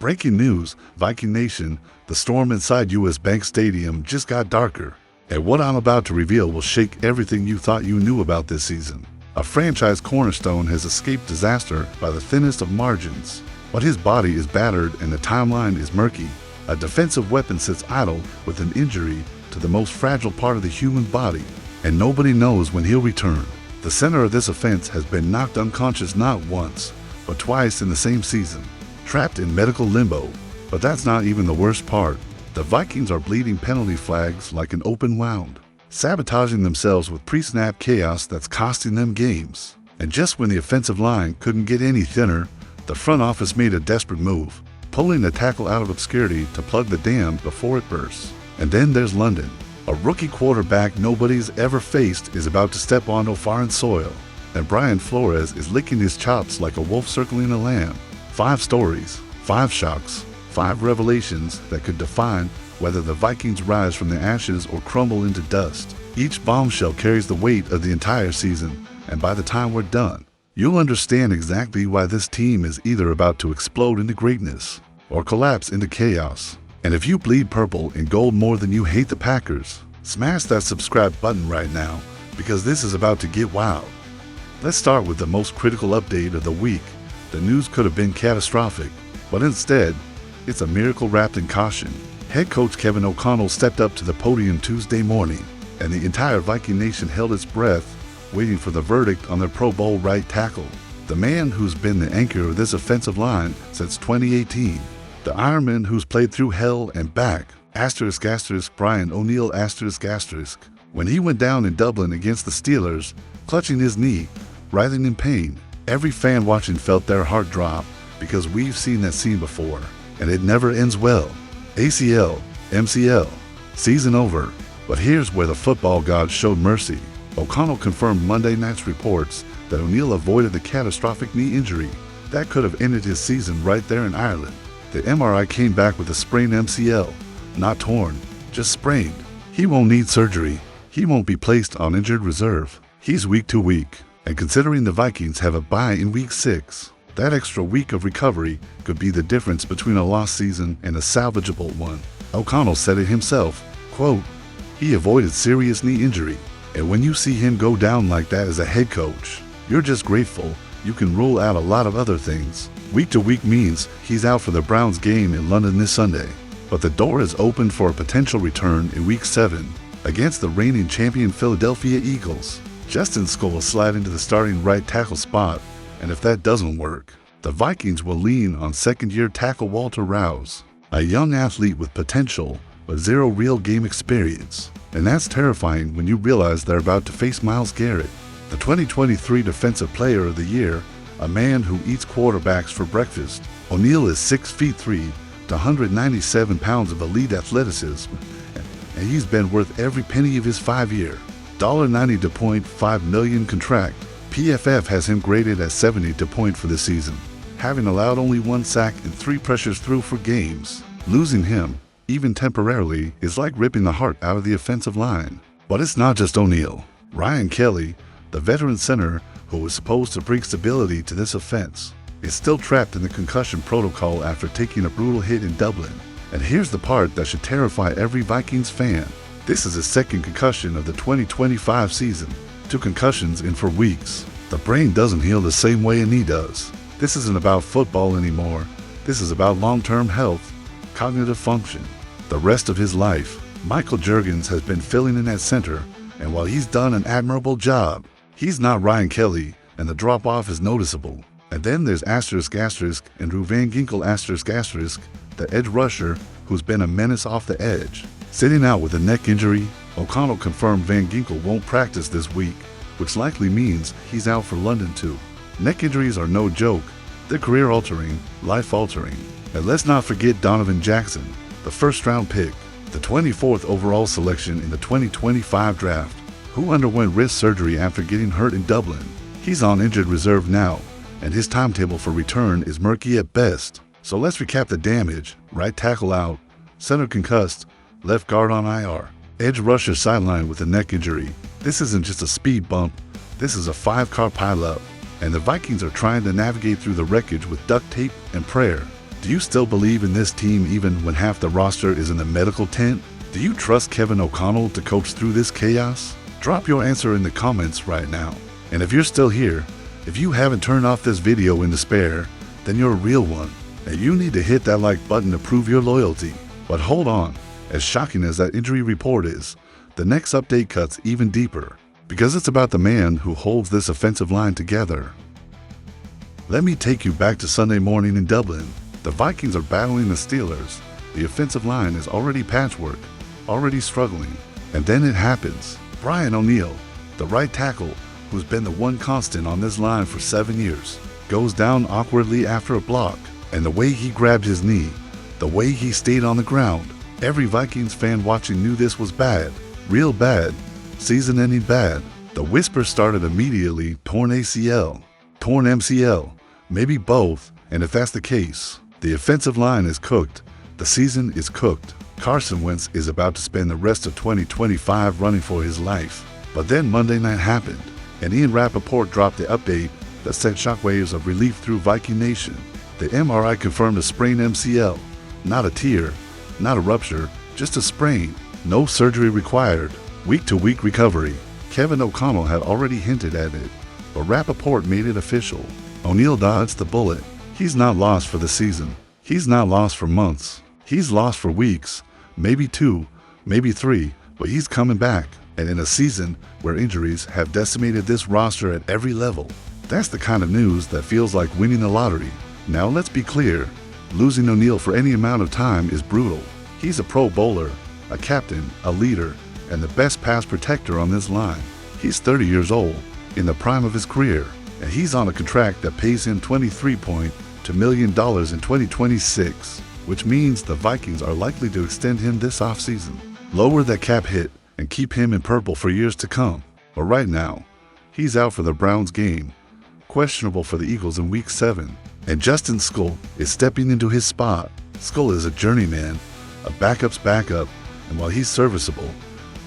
Breaking news, Viking Nation, the storm inside US Bank Stadium just got darker. And what I'm about to reveal will shake everything you thought you knew about this season. A franchise cornerstone has escaped disaster by the thinnest of margins. But his body is battered and the timeline is murky. A defensive weapon sits idle with an injury to the most fragile part of the human body, and nobody knows when he'll return. The center of this offense has been knocked unconscious not once, but twice in the same season, trapped in medical limbo. But that's not even the worst part. The Vikings are bleeding penalty flags like an open wound, sabotaging themselves with pre-snap chaos that's costing them games. And just when the offensive line couldn't get any thinner, the front office made a desperate move, pulling the tackle out of obscurity to plug the dam before it bursts. And then there's London. A rookie quarterback nobody's ever faced is about to step onto foreign soil, and Brian Flores is licking his chops like a wolf circling a lamb. 5 stories, 5 shocks, 5 revelations that could define whether the Vikings rise from the ashes or crumble into dust. Each bombshell carries the weight of the entire season, and by the time we're done, you'll understand exactly why this team is either about to explode into greatness or collapse into chaos. And if you bleed purple and gold more than you hate the Packers, smash that subscribe button right now, because this is about to get wild. Let's start with the most critical update of the week. The news could have been catastrophic, but instead, it's a miracle wrapped in caution. Head coach Kevin O'Connell stepped up to the podium Tuesday morning, and the entire Viking Nation held its breath, waiting for the verdict on their Pro Bowl right tackle. The man who's been the anchor of this offensive line since 2018. The Ironman who's played through hell and back, ***, Brian O'Neill ***. When he went down in Dublin against the Steelers, clutching his knee, writhing in pain, every fan watching felt their heart drop, because we've seen that scene before, and it never ends well. ACL, MCL, season over. But here's where the football gods showed mercy. O'Connell confirmed Monday night's reports that O'Neill avoided the catastrophic knee injury that could have ended his season right there in Ireland. The MRI came back with a sprained MCL, not torn, just sprained. He won't need surgery. He won't be placed on injured reserve. He's week to week, and considering the Vikings have a bye in week 6, that extra week of recovery could be the difference between a lost season and a salvageable one. O'Connell said it himself, quote, "He avoided serious knee injury, and when you see him go down like that as a head coach, you're just grateful you can rule out a lot of other things." Week to week means he's out for the Browns game in London this Sunday, but the door is open for a potential return in week 7 against the reigning champion Philadelphia Eagles. Justin Skule will slide into the starting right tackle spot, and if that doesn't work, the Vikings will lean on second-year tackle Walter Rouse, a young athlete with potential but 0 real game experience. And that's terrifying when you realize they're about to face Myles Garrett, the 2023 Defensive Player of the Year, a man who eats quarterbacks for breakfast. O'Neill is 6'3" to 197 pounds of elite athleticism, and he's been worth every penny of his 5-year, $90.5 million contract. PFF has him graded at 70 to point for the season, having allowed only 1 sack and 3 pressures through for games. Losing him, even temporarily, is like ripping the heart out of the offensive line. But it's not just O'Neill. Ryan Kelly, the veteran center who was supposed to bring stability to this offense, is still trapped in the concussion protocol after taking a brutal hit in Dublin. And here's the part that should terrify every Vikings fan. This is his 2nd concussion of the 2025 season. 2 concussions in 4 weeks. The brain doesn't heal the same way a knee does. This isn't about football anymore. This is about long-term health, cognitive function. The rest of his life, Michael Juergens has been filling in at center, and while he's done an admirable job, he's not Ryan Kelly, and the drop-off is noticeable. And then there's *** Andrew Van Ginkel ***, the edge rusher who's been a menace off the edge. Sitting out with a neck injury, O'Connell confirmed Van Ginkel won't practice this week, which likely means he's out for London too. Neck injuries are no joke. They're career-altering, life-altering. And let's not forget Donovan Jackson, the 1st-round pick, the 24th overall selection in the 2025 draft, who underwent wrist surgery after getting hurt in Dublin. He's on injured reserve now, and his timetable for return is murky at best. So let's recap the damage. Right tackle out, center concussed, left guard on IR, edge rusher sidelined with a neck injury. This isn't just a speed bump, this is a 5-car pileup, and the Vikings are trying to navigate through the wreckage with duct tape and prayer. Do you still believe in this team even when half the roster is in the medical tent? Do you trust Kevin O'Connell to coach through this chaos? Drop your answer in the comments right now. And if you're still here, if you haven't turned off this video in despair, then you're a real one, and you need to hit that like button to prove your loyalty. But hold on, as shocking as that injury report is, the next update cuts even deeper, because it's about the man who holds this offensive line together. Let me take you back to Sunday morning in Dublin. The Vikings are battling the Steelers. The offensive line is already patchwork, already struggling, and then it happens. Brian O'Neill, the right tackle, who's been the one constant on this line for 7 years, goes down awkwardly after a block, and the way he grabbed his knee, the way he stayed on the ground, every Vikings fan watching knew this was bad, real bad, season-ending bad. The whisper started immediately: torn ACL, torn MCL, maybe both, and if that's the case, the offensive line is cooked, the season is cooked. Carson Wentz is about to spend the rest of 2025 running for his life. But then Monday night happened, and Ian Rappaport dropped the update that sent shockwaves of relief through Viking Nation. The MRI confirmed a sprained MCL, not a tear, not a rupture, just a sprain. No surgery required. Week-to-week recovery. Kevin O'Connell had already hinted at it, but Rappaport made it official. O'Neill dodged the bullet. He's not lost for the season. He's not lost for months. He's lost for weeks, maybe 2, maybe 3, but he's coming back. And in a season where injuries have decimated this roster at every level, that's the kind of news that feels like winning the lottery. Now let's be clear, losing O'Neill for any amount of time is brutal. He's a Pro Bowler, a captain, a leader, and the best pass protector on this line. He's 30 years old, in the prime of his career, and he's on a contract that pays him $23.2 million in 2026, which means the Vikings are likely to extend him this offseason, lower that cap hit, and keep him in purple for years to come. But right now, he's out for the Browns game, questionable for the Eagles in Week 7, and Justin Skule is stepping into his spot. Skule is a journeyman, a backup's backup, and while he's serviceable,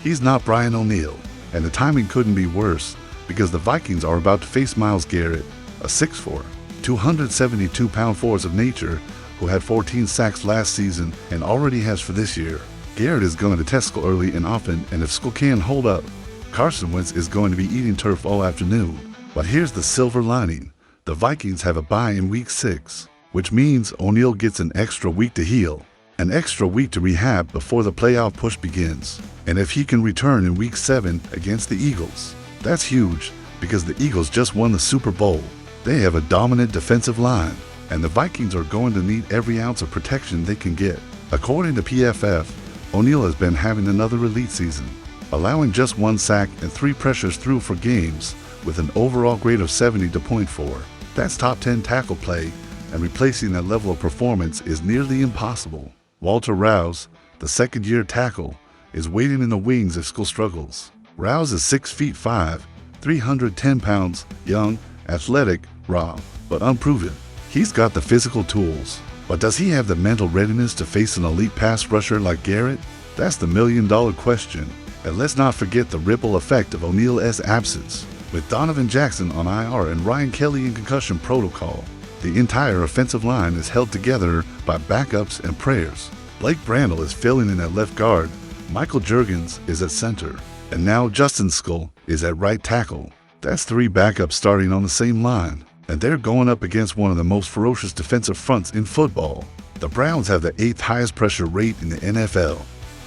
he's not Brian O'Neill. And the timing couldn't be worse, because the Vikings are about to face Myles Garrett, a 6'4", 272-pound force of nature who had 14 sacks last season and already has for this year. Garrett is going to test Skule early and often, and if Skule can't hold up, Carson Wentz is going to be eating turf all afternoon. But here's the silver lining. The Vikings have a bye in Week 6, which means O'Neill gets an extra week to heal, an extra week to rehab before the playoff push begins. And if he can return in Week 7 against the Eagles, that's huge, because the Eagles just won the Super Bowl. They have a dominant defensive line, and the Vikings are going to need every ounce of protection they can get. According to PFF, O'Neill has been having another elite season, allowing just 1 sack and 3 pressures through for games with an overall grade of 70.4. That's top 10 tackle play, and replacing that level of performance is nearly impossible. Walter Rouse, the second-year tackle, is waiting in the wings if Skule struggles. Rouse is 6'5", 310 pounds, young, athletic, raw, but unproven. He's got the physical tools, but does he have the mental readiness to face an elite pass rusher like Garrett? That's the million-dollar question. And let's not forget the ripple effect of O'Neill's absence. With Donovan Jackson on IR and Ryan Kelly in concussion protocol, the entire offensive line is held together by backups and prayers. Blake Brandel is filling in at left guard, Michael Juergens is at center, and now Justin Skule is at right tackle. That's 3 backups starting on the same line, and they're going up against one of the most ferocious defensive fronts in football. The Browns have the 8th highest pressure rate in the NFL.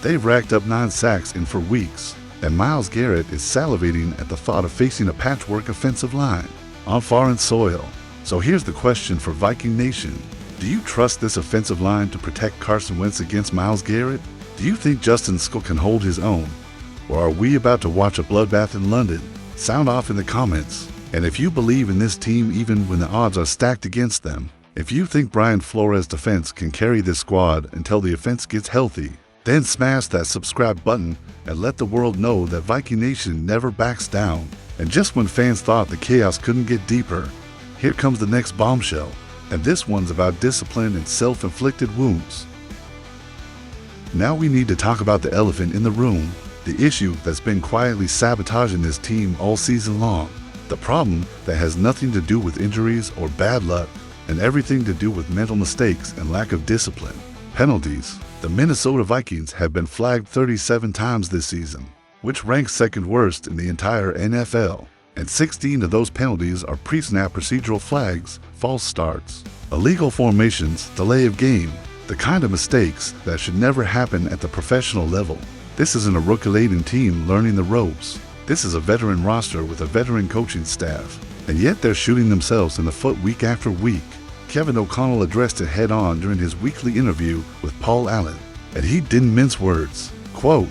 They've racked up 9 sacks in 4 weeks, and Myles Garrett is salivating at the thought of facing a patchwork offensive line on foreign soil. So here's the question for Viking Nation. Do you trust this offensive line to protect Carson Wentz against Myles Garrett? Do you think Justin Skule can hold his own? Or are we about to watch a bloodbath in London? Sound off in the comments. And if you believe in this team even when the odds are stacked against them, if you think Brian Flores' defense can carry this squad until the offense gets healthy, then smash that subscribe button and let the world know that Viking Nation never backs down. And just when fans thought the chaos couldn't get deeper, here comes the next bombshell. And this one's about discipline and self-inflicted wounds. Now we need to talk about the elephant in the room, the issue that's been quietly sabotaging this team all season long. The problem that has nothing to do with injuries or bad luck. and everything to do with mental mistakes and lack of discipline. Penalties. The Minnesota Vikings have been flagged 37 times this season, which ranks second worst in the entire NFL. And 16 of those penalties are pre-snap procedural flags, false starts, illegal formations, delay of game, the kind of mistakes that should never happen at the professional level. This isn't a rookie-laden team learning the ropes. This is a veteran roster with a veteran coaching staff, and yet they're shooting themselves in the foot week after week. Kevin O'Connell addressed it head-on during his weekly interview with Paul Allen, and he didn't mince words. Quote,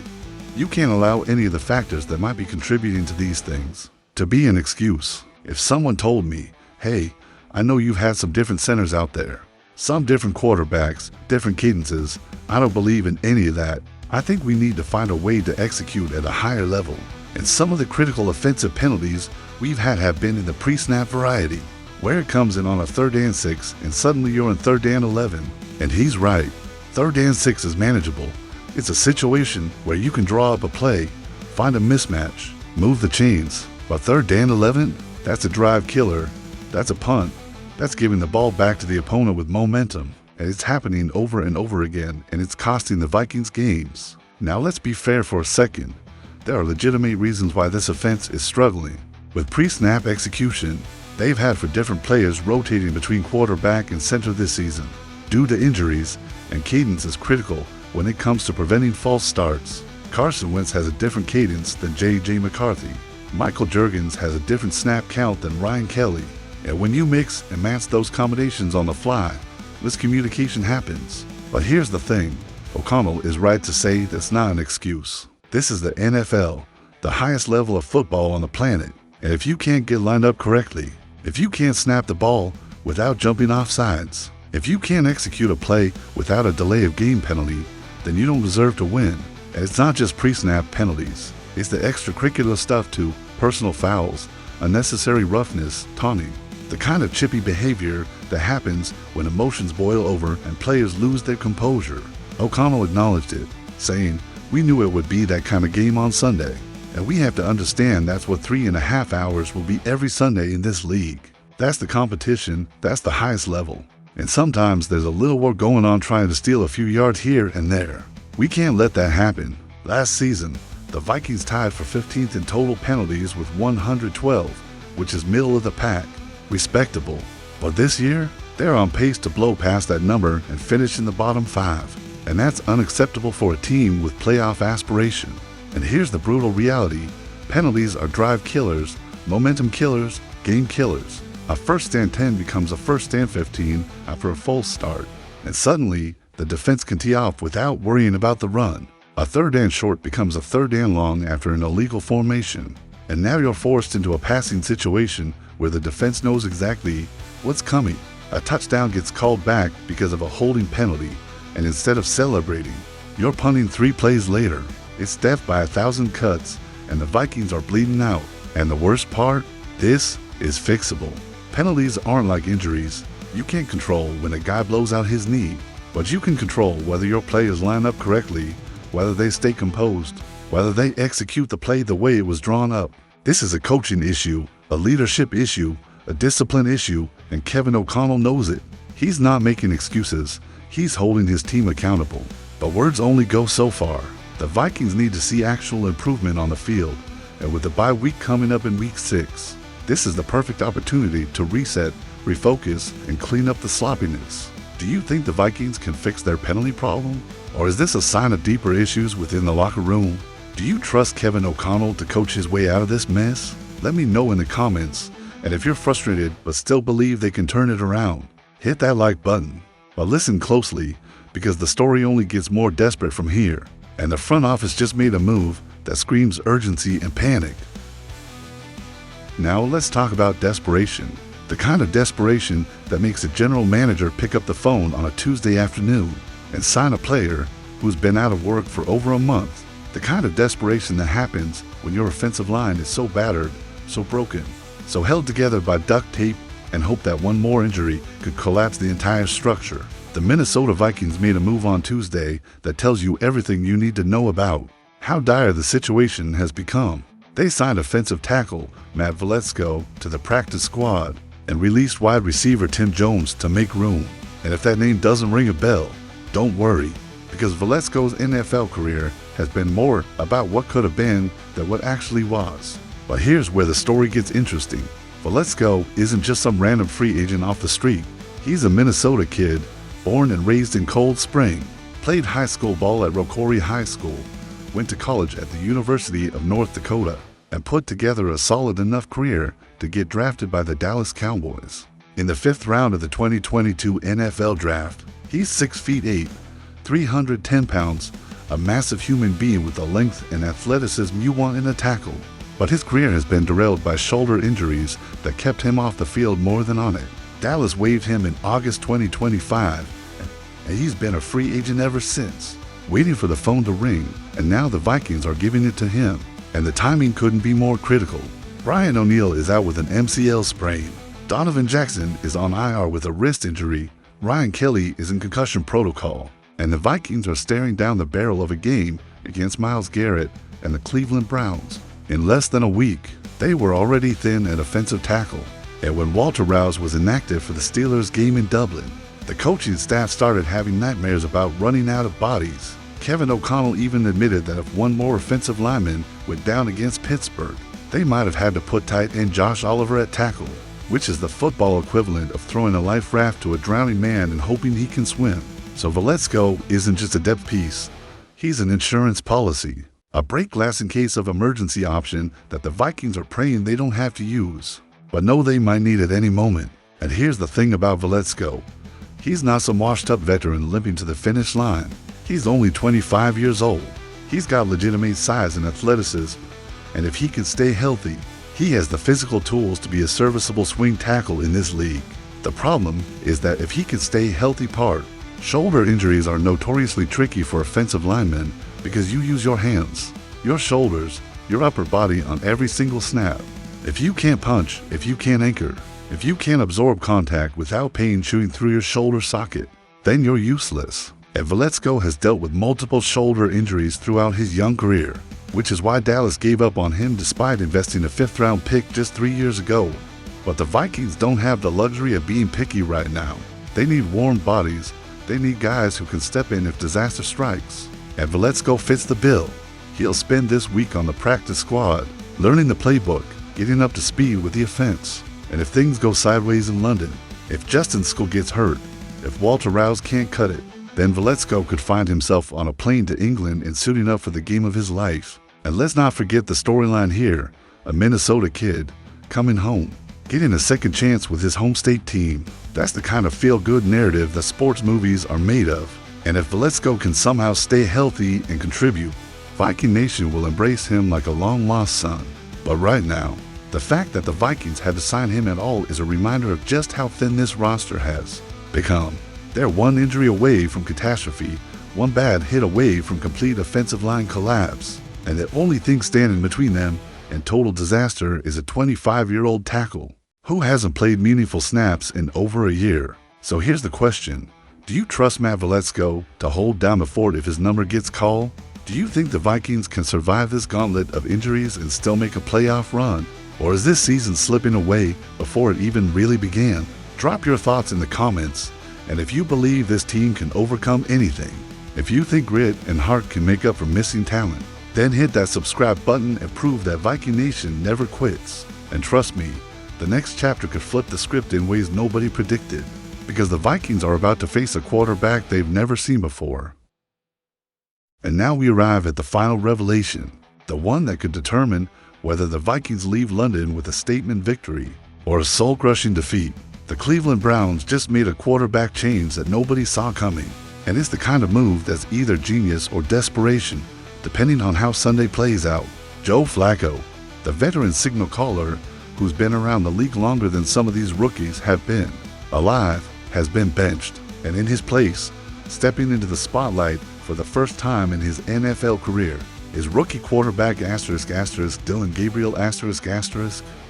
"You can't allow any of the factors that might be contributing to these things to be an excuse. If someone told me, hey, I know you've had some different centers out there, some different quarterbacks, different cadences, I don't believe in any of that. I think we need to find a way to execute at a higher level. And some of the critical offensive penalties we've had have been in the pre-snap variety, where it comes in on a 3rd and 6 and suddenly you're in 3rd and 11. And he's right. 3rd and 6 is manageable. It's a situation where you can draw up a play, find a mismatch, move the chains. But 3rd and 11, that's a drive killer. That's a punt. That's giving the ball back to the opponent with momentum. And it's happening over and over again, and it's costing the Vikings games. Now let's be fair for a second. There are legitimate reasons why this offense is struggling. With pre-snap execution, they've had for different players rotating between quarterback and center this season, due to injuries, and cadence is critical when it comes to preventing false starts. Carson Wentz has a different cadence than J.J. McCarthy. Michael Juergens has a different snap count than Ryan Kelly. And when you mix and match those combinations on the fly, miscommunication happens. But here's the thing, O'Connell is right to say that's not an excuse. This is the NFL, the highest level of football on the planet. And if you can't get lined up correctly, if you can't snap the ball without jumping off sides, if you can't execute a play without a delay of game penalty, then you don't deserve to win. And it's not just pre-snap penalties. It's the extracurricular stuff too, personal fouls, unnecessary roughness, taunting, the kind of chippy behavior that happens when emotions boil over and players lose their composure. O'Connell acknowledged it, saying, "We knew it would be that kind of game on Sunday, and we have to understand that's what 3.5 hours will be every Sunday in this league. That's the competition, that's the highest level. And sometimes there's a little work going on trying to steal a few yards here and there. We can't let that happen." Last season, the Vikings tied for 15th in total penalties with 112, which is middle of the pack. Respectable. But this year, they're on pace to blow past that number and finish in the bottom 5. And that's unacceptable for a team with playoff aspiration. And here's the brutal reality. Penalties are drive killers, momentum killers, game killers. A 1st and 10 becomes a 1st and 15 after a false start. And suddenly, the defense can tee off without worrying about the run. A 3rd and short becomes a 3rd and long after an illegal formation. And now you're forced into a passing situation where the defense knows exactly what's coming. A touchdown gets called back because of a holding penalty, and instead of celebrating, you're punting 3 plays later. It's death by 1,000 cuts, and the Vikings are bleeding out. And the worst part? This is fixable. Penalties aren't like injuries. You can't control when a guy blows out his knee, but you can control whether your players line up correctly, whether they stay composed, whether they execute the play the way it was drawn up. This is a coaching issue, a leadership issue, a discipline issue, and Kevin O'Connell knows it. He's not making excuses. He's holding his team accountable. But words only go so far. The Vikings need to see actual improvement on the field, and with the bye week coming up in week 6, this is the perfect opportunity to reset, refocus, and clean up the sloppiness. Do you think the Vikings can fix their penalty problem? Or is this a sign of deeper issues within the locker room? Do you trust Kevin O'Connell to coach his way out of this mess? Let me know in the comments. And if you're frustrated but still believe they can turn it around, hit that like button. But listen closely, because the story only gets more desperate from here. And the front office just made a move that screams urgency and panic. Now let's talk about desperation. The kind of desperation that makes a general manager pick up the phone on a Tuesday afternoon and sign a player who's been out of work for over a month. The kind of desperation that happens when your offensive line is so battered, so broken, so held together by duct tape and hope that one more injury could collapse the entire structure. The Minnesota Vikings made a move on Tuesday that tells you everything you need to know about how dire the situation has become. They signed offensive tackle Matt Velasco to the practice squad. and released wide receiver Tim Jones to make room. And if that name doesn't ring a bell, don't worry, because Velasco's NFL career has been more about what could have been than what actually was. But here's where the story gets interesting. Velasco isn't just some random free agent off the street. He's a Minnesota kid, born and raised in Cold Spring, played high school ball at Rocori High School, went to college at the University of North Dakota, and put together a solid enough career to get drafted by the Dallas Cowboys. In the 5th round of the 2022 NFL Draft, he's 6'8", 310 pounds, a massive human being with the length and athleticism you want in a tackle. But his career has been derailed by shoulder injuries that kept him off the field more than on it. Dallas waived him in August 2025, and he's been a free agent ever since, waiting for the phone to ring, and now the Vikings are giving it to him, and the timing couldn't be more critical. Brian O'Neill is out with an MCL sprain. Donovan Jackson is on IR with a wrist injury. Ryan Kelly is in concussion protocol, and the Vikings are staring down the barrel of a game against Myles Garrett and the Cleveland Browns. In less than a week, they were already thin at offensive tackle, and when Walter Rouse was inactive for the Steelers game in Dublin, the coaching staff started having nightmares about running out of bodies. Kevin O'Connell even admitted that if one more offensive lineman went down against Pittsburgh, they might have had to put tight end Josh Oliver at tackle, which is the football equivalent of throwing a life raft to a drowning man and hoping he can swim. So Velasco isn't just a depth piece, he's an insurance policy, a break glass in case of emergency option that the Vikings are praying they don't have to use, but know they might need at any moment. And here's the thing about Velasco. He's not some washed-up veteran limping to the finish line. He's only 25 years old. He's got legitimate size and athleticism, and if he can stay healthy, he has the physical tools to be a serviceable swing tackle in this league. The problem is that if he can stay healthy shoulder injuries are notoriously tricky for offensive linemen because you use your hands, your shoulders, your upper body on every single snap. If you can't punch, if you can't anchor, if you can't absorb contact without pain shooting through your shoulder socket, then you're useless. And Velasco has dealt with multiple shoulder injuries throughout his young career, which is why Dallas gave up on him despite investing a 5th-round pick just 3 years ago. But the Vikings don't have the luxury of being picky right now. They need warm bodies. They need guys who can step in if disaster strikes. And Velasco fits the bill. He'll spend this week on the practice squad, learning the playbook, getting up to speed with the offense. And if things go sideways in London, if Justin Skule gets hurt, if Walter Rouse can't cut it, then Velasco could find himself on a plane to England and suiting up for the game of his life. And let's not forget the storyline here, a Minnesota kid coming home, getting a second chance with his home state team. That's the kind of feel-good narrative that sports movies are made of. And if Velasco can somehow stay healthy and contribute, Viking Nation will embrace him like a long-lost son. But right now, the fact that the Vikings had to sign him at all is a reminder of just how thin this roster has become. They're one injury away from catastrophe, one bad hit away from complete offensive line collapse, and the only thing standing between them and total disaster is a 25-year-old tackle who hasn't played meaningful snaps in over a year. So here's the question. Do you trust Matt Velasco to hold down the fort if his number gets called? Do you think the Vikings can survive this gauntlet of injuries and still make a playoff run? Or is this season slipping away before it even really began? Drop your thoughts in the comments. And if you believe this team can overcome anything, if you think grit and heart can make up for missing talent, then hit that subscribe button and prove that Viking Nation never quits. And trust me, the next chapter could flip the script in ways nobody predicted, because the Vikings are about to face a quarterback they've never seen before. And now we arrive at the final revelation, the one that could determine whether the Vikings leave London with a statement victory or a soul-crushing defeat. The Cleveland Browns just made a quarterback change that nobody saw coming, and it's the kind of move that's either genius or desperation, depending on how Sunday plays out. Joe Flacco, the veteran signal caller who's been around the league longer than some of these rookies have been alive, has been benched, and in his place, stepping into the spotlight for the first time in his NFL career, is rookie quarterback *** Dylan Gabriel ***,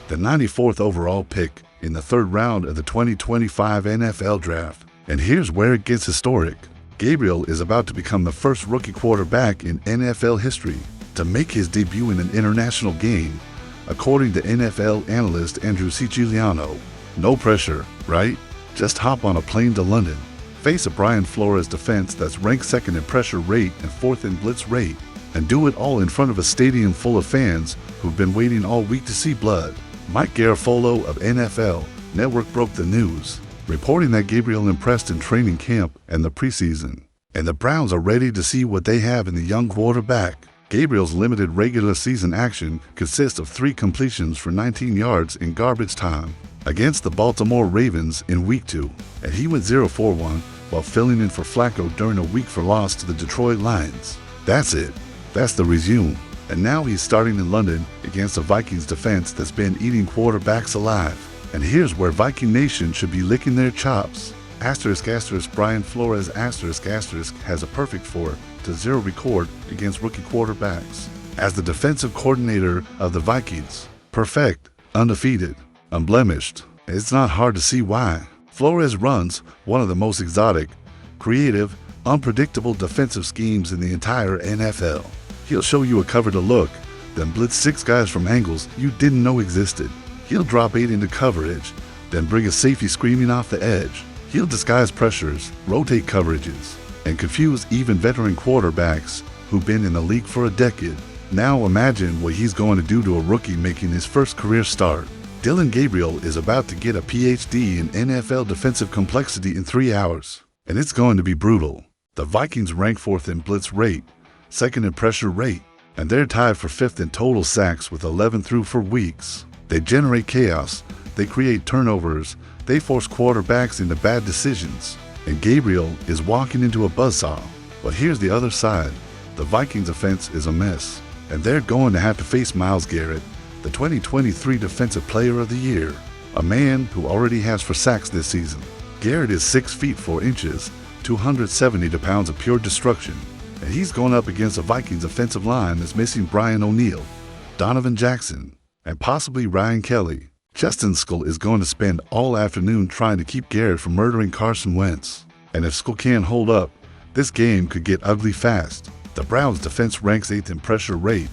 the 94th overall pick in the 3rd round of the 2025 NFL Draft. And here's where it gets historic. Gabriel is about to become the first rookie quarterback in NFL history to make his debut in an international game, according to NFL analyst Andrew Siciliano. No pressure, right? Just hop on a plane to London. Face a Brian Flores defense that's ranked second in pressure rate and fourth in blitz rate, and do it all in front of a stadium full of fans who've been waiting all week to see blood. Mike Garafolo of NFL Network broke the news, reporting that Gabriel impressed in training camp and the preseason, and the Browns are ready to see what they have in the young quarterback. Gabriel's limited regular season action consists of 3 completions for 19 yards in garbage time against the Baltimore Ravens in Week 2, and he went 0-for-1 while filling in for Flacco during a Week 4 loss to the Detroit Lions. That's it. That's the resume. And now he's starting in London against a Vikings defense that's been eating quarterbacks alive. And here's where Viking Nation should be licking their chops. Brian Flores has a perfect 4-0 record against rookie quarterbacks. As the defensive coordinator of the Vikings, perfect, undefeated, unblemished. It's not hard to see why. Flores runs one of the most exotic, creative, unpredictable defensive schemes in the entire NFL. He'll show you a cover to look, then blitz 6 guys from angles you didn't know existed. He'll drop 8 into coverage, then bring a safety screaming off the edge. He'll disguise pressures, rotate coverages, and confuse even veteran quarterbacks who've been in the league for a decade. Now imagine what he's going to do to a rookie making his first career start. Dillon Gabriel is about to get a PhD in NFL defensive complexity in 3 hours, and it's going to be brutal. The Vikings rank 4th in blitz rate, 2nd in pressure rate, and they're tied for 5th in total sacks with 11 through for weeks. They generate chaos, they create turnovers, they force quarterbacks into bad decisions, and Gabriel is walking into a buzzsaw. But here's the other side. The Vikings offense is a mess, and they're going to have to face Myles Garrett, the 2023 Defensive Player of the Year, a man who already has 4 sacks this season. Garrett is 6 feet 4 inches, 270 pounds of pure destruction, and he's going up against a Vikings offensive line that's missing Brian O'Neill, Donovan Jackson, and possibly Ryan Kelly. Justin Skull is going to spend all afternoon trying to keep Garrett from murdering Carson Wentz, and if Skull can't hold up, this game could get ugly fast. The Browns' defense ranks 8th in pressure rate.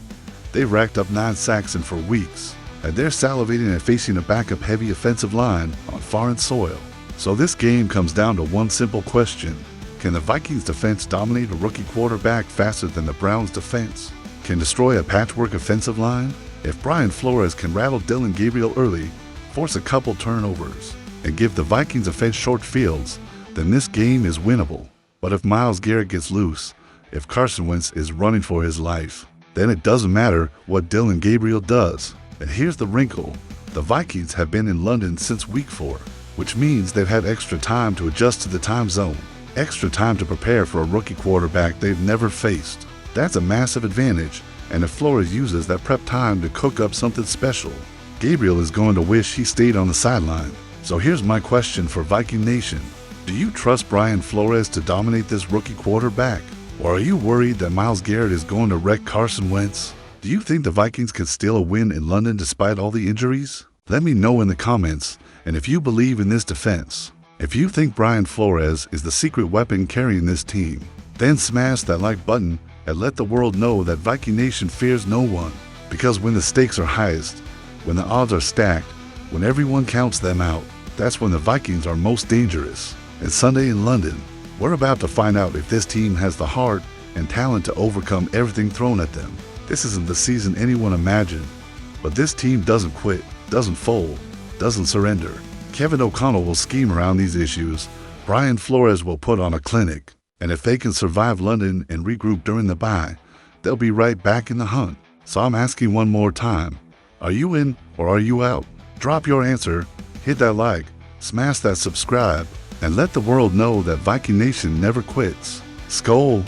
They've racked up 9 sacks in 4 weeks, and they're salivating at facing a backup-heavy offensive line on foreign soil. So this game comes down to one simple question. Can the Vikings defense dominate a rookie quarterback faster than the Browns defense? Can destroy a patchwork offensive line? If Brian Flores can rattle Dillon Gabriel early, force a couple turnovers, and give the Vikings offense short fields, then this game is winnable. But if Myles Garrett gets loose, if Carson Wentz is running for his life, then it doesn't matter what Dillon Gabriel does. And here's the wrinkle. The Vikings have been in London since Week 4, which means they've had extra time to adjust to the time zone, extra time to prepare for a rookie quarterback they've never faced. That's a massive advantage, and if Flores uses that prep time to cook up something special, Gabriel is going to wish he stayed on the sideline. So here's my question for Viking Nation. Do you trust Brian Flores to dominate this rookie quarterback? Or are you worried that Myles Garrett is going to wreck Carson Wentz? Do you think the Vikings can steal a win in London despite all the injuries? Let me know in the comments, and if you believe in this defense, if you think Brian Flores is the secret weapon carrying this team, then smash that like button and let the world know that Viking Nation fears no one. Because when the stakes are highest, when the odds are stacked, when everyone counts them out, that's when the Vikings are most dangerous. And Sunday in London, we're about to find out if this team has the heart and talent to overcome everything thrown at them. This isn't the season anyone imagined, but this team doesn't quit, doesn't fold, doesn't surrender. Kevin O'Connell will scheme around these issues. Brian Flores will put on a clinic. And if they can survive London and regroup during the bye, they'll be right back in the hunt. So I'm asking one more time, are you in or are you out? Drop your answer, hit that like, smash that subscribe, and let the world know that Viking Nation never quits. Skol!